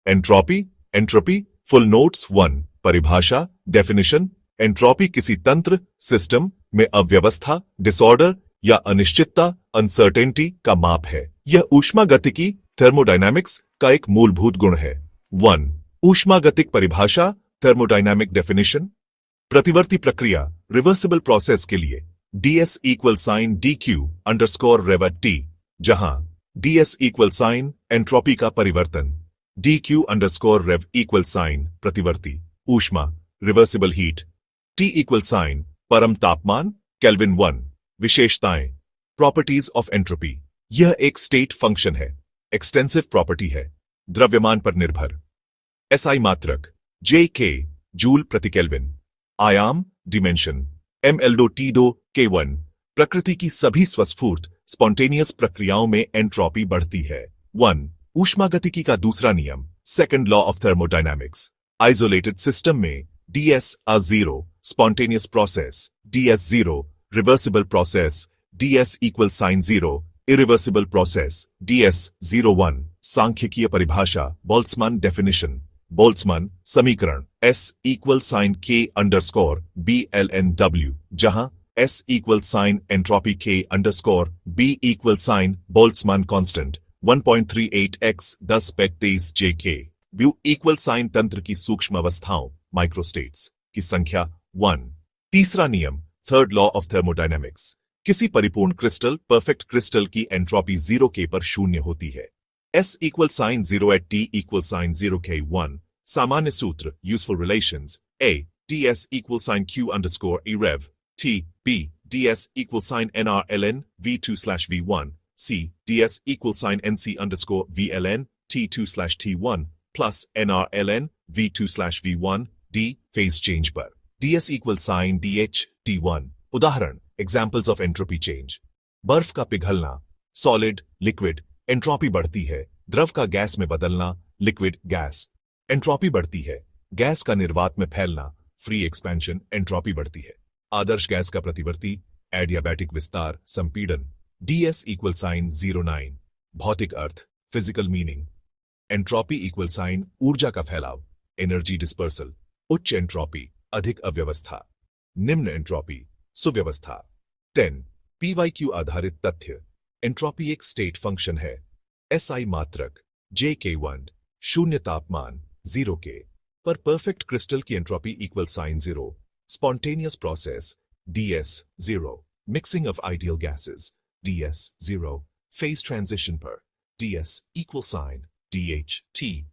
Entropy, entropy, full notes 1, परिभाषा, definition. Entropy किसी तंत्र, सिस्टम में अव्यवस्था, डिसऑर्डर या अनिश्चितता, अनसर्टेनिटी का माप है। यह ऊष्मागतिकी, थर्मोडायनामिक्स का एक मूलभूत गुण है। 1. ऊष्मागतिक परिभाषा, थर्मोडायनामिक डेफिनेशन। प्रतिवर्ती प्रक्रिया, रिवर्सिबल प्रोसेस के लिए ds इक्वल साइन dq_rev_t, जहां ds इक्वल साइन एंट्रोपी का परिवर्तन, dq_rev इक्वल साइन प्रतिवर्ती ऊष्मा, reversible heat, t equal sign परम तापमान, केल्विन 1। विशेषताएं, प्रॉपर्टीज ऑफ एंट्रोपी। यह एक स्टेट फंक्शन है, एक्सटेंसिव प्रॉपर्टी है, द्रव्यमान पर निर्भर। SI मात्रक, J_K जूल प्रति केल्विन। आयाम, डिमेंशन, mL2T2K1। प्रकृति की सभी स्वस्फूर्त स्पॉन्टेनियस प्रक्रियाओं में एंट्रोपी बढ़ती है। 1. ऊष्मागतिकी का दूसरा नियम, second law of thermodynamics. Isolated system में ds0 spontaneous process, ds0 reversible process, ds equal sign 0 irreversible process, ds01। सांख्यिकीय परिभाषा, बोल्ट्जमान डेफिनेशन, बोल्ट्जमान समीकरण, S इक्वल साइन K_BLNW, जहां S equal sign entropy K_B equal sign Boltzmann constant 1.38x 10⁻23 J_K। व्यू equal sign तंत्र की सूक्ष्म अवस्थाओं, microstates की संख्या 1। तीसरा नियम, थर्ड लॉ ऑफ थर्मोडायनामिक्स। किसी परिपूर्ण क्रिस्टल, परफेक्ट क्रिस्टल की एंट्रोपी 0K पर शून्य होती है। S equal sign 0 at T equal sign 0K1। सामान्य सूत्र, useful relations, A ds equal sign Q_E_rev, T B ds equal sign NR ln V2/V1, C ds equal sign NC_VLN T2/T1 plus NR ln V2/V1, D phase change पर ds equal sign DH T1। उदाहरण, examples of entropy change. बर्फ का पिघलना, solid, liquid, entropy बढ़ती है। द्रव का gas में बदलना, लिक्विड, गैस, एंट्रोपी बढ़ती है। गैस का निर्वात में फैलना, फ्री एक्सपेंशन, एंट्रोपी बढ़ती है। आदर्श गैस का प्रतिवर्ती, एडियाबैटिक विस्तार, संपीड़न, ds इक्वल साइन 09। भौतिक अर्थ, physical meaning, entropy equal sign ऊर्जा का फैलाव, एनर्जी डिस्पर्सल। उच्च एंट्रोपी, अधिक अव्यवस्था। निम्न एंट्रोपी, सुव्यवस्था। 10. PYQ आधारित तथ्य। एंट्रोपी एक स्टेट फंक्शन है। SI मात्रक, J_K1 शून्य तापमान 0K पर परफेक्ट क्रिस्टल की entropy equal sign 0। Spontaneous process, ds0। Mixing of ideal gases, ds0। Phase transition पर ds इक्वल साइन DHT।